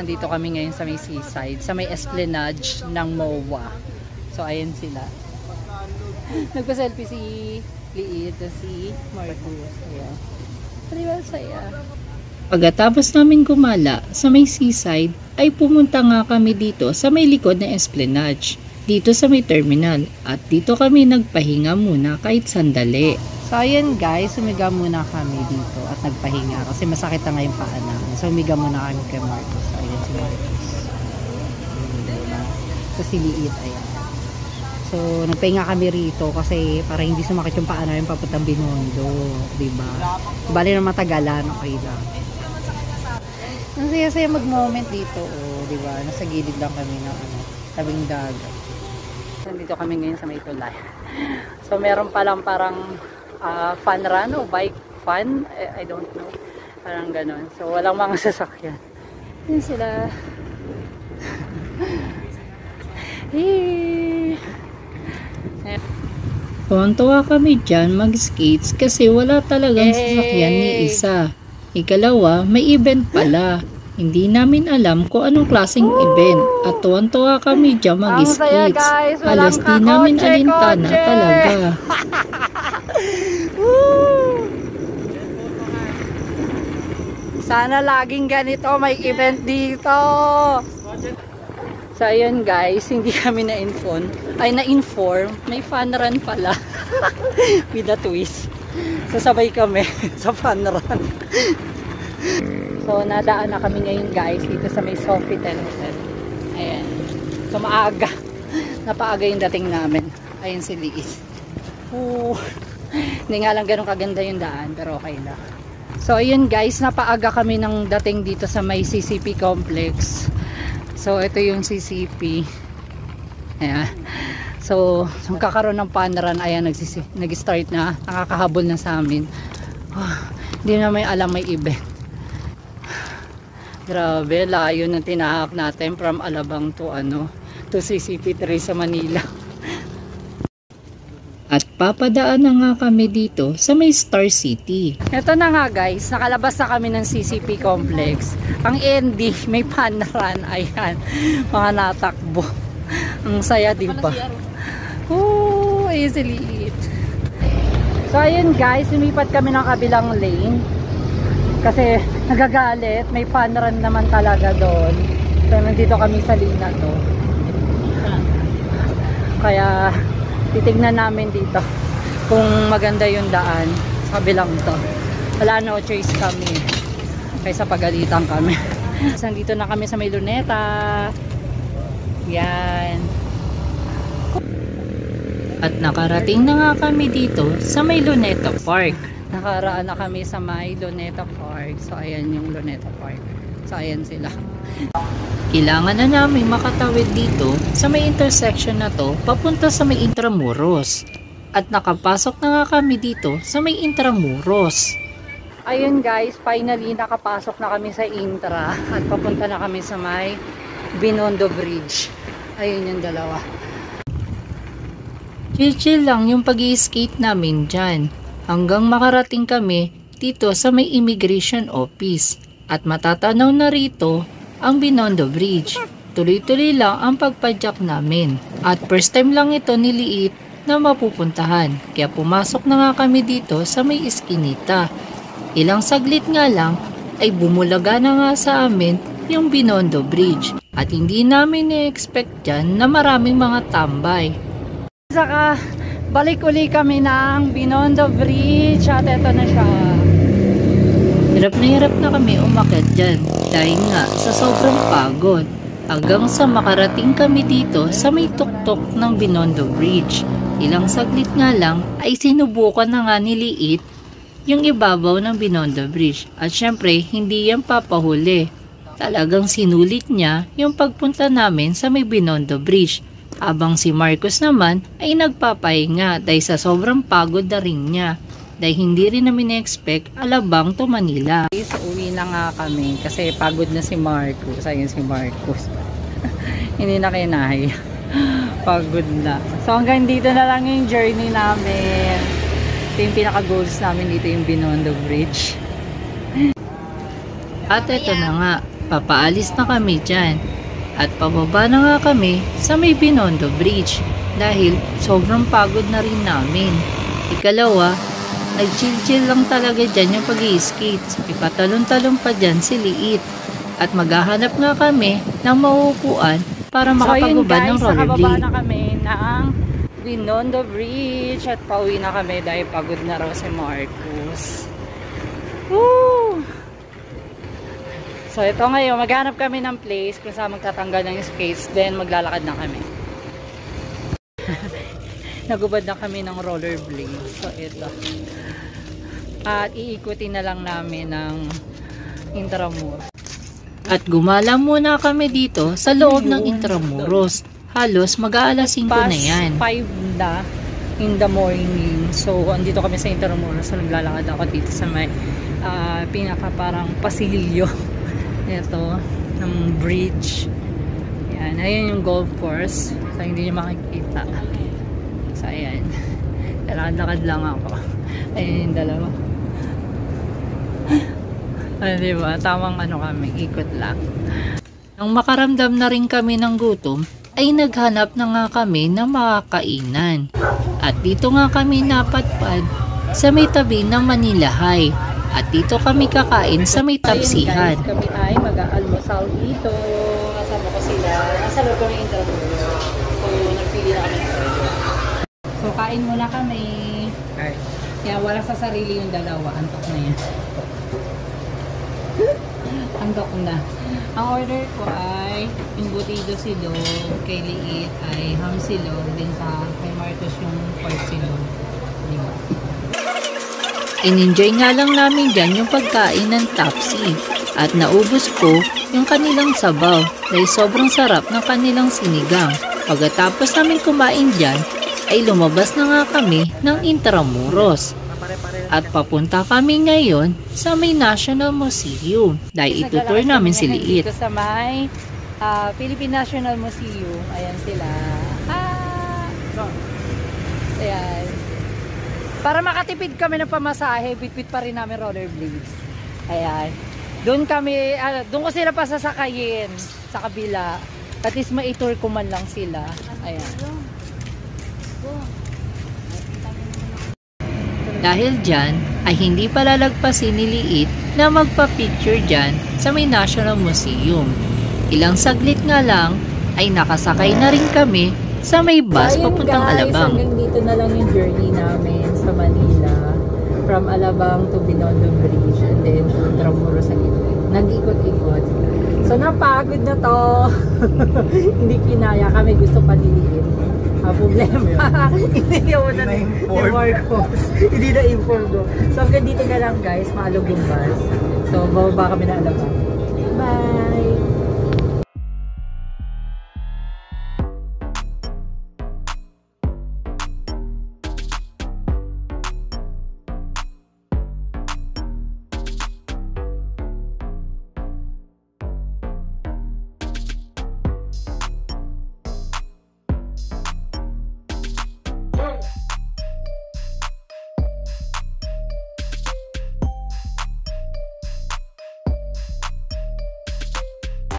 nandito kami ngayon sa may seaside, sa may esplanade ng MOA. So ayan sila. Nagpa-selfie si Liit at si Marcus. Ayan. Diba saya? Pagkatapos namin gumala sa may seaside, ay pumunta nga kami dito sa may likod ng esplanade, dito sa may terminal. At dito kami nagpahinga muna kahit sandali. So ayan guys, umiga muna kami dito at nagpahinga kasi masakit na nga yung paa namin. So umiga muna kami kay Marcus. So ayan si Marcus. So si Liit, ayan. So nagpahinga kami rito kasi para hindi sumakit yung paa namin papuntang Binondo, diba? Bali na matagalan, okay lang. Ang saya-saya mag-moment dito, oh, diba? Nasa gilid lang kami ng tabing dagat. Nandito kami ngayon sa may tulay. So meron palang parang fun run o bike fun, I don't know, parang ganon. So walang mga sasakyan. Yun sila. Tuwan-tuwa kami dyan mag-skates kasi wala talagang sasakyan ni isa. Ikalawa, may event pala. Hindi namin alam kung anong klaseng event at tuwan-tuwa kami dyan mag-skates. Halos di namin alintana talaga. Sana laging ganito, may event dito. So ayun guys, hindi kami na-inform, may fun run pala. With a twist. So sabay kami sa fun run. So nadaan na kami ngayon guys dito sa may Sofitel Hotel. Ayan. So maaga. Napaaga yung dating namin. Ayun si Liis. Hindi nga lang ganun kaganda yung daan, pero okay lang. So ayun guys, napaaga kami ng dating dito sa may CCP complex. So ito yung CCP. Ayan. So kakaroon ng fun run, ayan, nag-start na, nakakahabol na sa amin. Hindi na may alam may event. Grabe, layo ng tinahak natin from Alabang to CCP3 sa Manila. At papadaan na nga kami dito sa may Star City. Ito na nga guys, nakalabas na kami ng CCP complex. Ang ending, may fun run. Ayan, mga natakbo. Ang saya, diba? Easily eat. So ayun guys, lumipat kami ng kabilang lane. Kasi nagagalit, may fun run naman talaga doon. So nandito kami sa lane na to. Kaya titignan namin dito kung maganda yung daan sa kabilang to. Wala, no choice kami kaysa pagalitan kami. Nandito na kami sa may Luneta. Yan. At nakarating na nga kami dito sa may Luneta Park. Nakaraan na kami sa may Luneta Park. So ayan yung Luneta Park. So ayan sila. Kailangan na namin makatawid dito sa may intersection na to papunta sa may Intramuros. At nakapasok na nga kami dito sa may Intramuros. Ayun guys, finally nakapasok na kami sa Intra at papunta na kami sa may Binondo Bridge. Ayun yung dalawa. Chill lang yung pag-i-skate namin dyan hanggang makarating kami dito sa may immigration office. At matatanaw na rito ang Binondo Bridge. Tuloy-tuloy lang ang pagpadyak namin. At first time lang ito ni Liit na mapupuntahan. Kaya pumasok na nga kami dito sa may iskinita. Ilang saglit nga lang ay bumulaga na nga sa amin yung Binondo Bridge. At hindi namin na-expect dyan na maraming mga tambay. Saka balik uli kami ng Binondo Bridge at eto na siya. Hirap na kami umakyat dyan dahil nga sa sobrang pagod hanggang sa makarating kami dito sa may tuktok ng Binondo Bridge. Ilang saglit nga lang ay sinubukan na nga ni Liit yung ibabaw ng Binondo Bridge at syempre hindi yan papahuli. Talagang sinulit niya yung pagpunta namin sa may Binondo Bridge habang si Marcus naman ay nagpapahinga dahil sa sobrang pagod na rin niya. Dahil hindi rin namin na-expect Alabang to Manila. So, uwi na nga kami kasi pagod na si Marcus. Ayun si Marcus. Hindi na kinaya. Pagod na. So hanggang dito na lang yung journey namin. Ito yung pinaka-goals namin dito, yung Binondo Bridge. At ito na nga. papaalis na kami dyan. At pababa na nga kami sa may Binondo Bridge dahil sobrang pagod na rin namin. Ikalawa, nag-chill-chill lang talaga dyan yung pag-i-skates. Ipatalon-talon pa dyan si Liit. At maghahanap nga kami ng mauupuan para makapagubad ng rollerblade. Nakababa na kami ng Binondo Bridge at pauwi na kami dahil pagod na raw si Marcus. Woo! So ito ngayon, maghanap kami ng place kung saan magtatanggal ng skates, then maglalakad na kami. Nagubad na kami ng rollerblade. So ito. At iikutin na lang namin ng Intramuros. At gumala muna kami dito sa loob ng Intramuros. Halos mag-aalas 5 na yan. 5 na in the morning. So andito kami sa Intramuros. So naglalakad ako dito sa may pinaka parang pasilyo. Ito, ng bridge. Ayan, ayan yung golf course. So, hindi nyo makikita. So, ayan. Lakad-lakad lang ako. Ayan yung dalawa. Diba? Tamang ano kami, ikot lang. Nang makaramdam na rin kami ng gutom, ay naghanap na nga kami ng makakainan. At dito nga kami napadpad sa may tabi ng Manila High. At dito kami kakain sa may tapsihan. Guys, kami ay mag-aalmusal dito. Kasama ko sila. Nasa loob kami interview. So, nagpili na kami ng order. So, kain muna kami. Kaya wala sa sarili yung dalawa. Antok na yan. Antok na. Ang order ko ay embutido silog. Kay Liit ay ham silog. Din sa kay Marcos yung pork silog. Diba? In-enjoy nga lang namin dyan yung pagkain ng Tapsi at naubos ko yung kanilang sabaw dahil sobrang sarap ng kanilang sinigang. Pagkatapos namin kumain dyan ay lumabas na nga kami ng Intramuros at papunta kami ngayon sa may National Museum dahil itutour namin si Liit. Dito sa may Philippine National Museum. Ayan sila. Ayan. Para makatipid kami ng pamasahe, bitbit pa rin namin rollerblades. Ayan. Doon kami, doon ko sila pasasakayin sa kabila. At least ma-tour ko man lang sila. Ayan. Dahil dyan ay hindi palalagpasin ni Liit na magpa-picture dyan sa may National Museum. Ilang saglit nga lang ay nakasakay na rin kami sa may bus papuntang Alabang. Hanggang dito na lang yung journey namin sa Manila. From Alabang to Binondo Bridge and then to Intramuros sa Gateway. Nag-ikot-ikot. So napagod na to. Hindi kinaya kami, gusto pa niliit. Problema. Hindi ako Hindi na-inform ko. So hanggang dito na lang guys, maalog yung bus. So bababa kami na Alabang. Bye!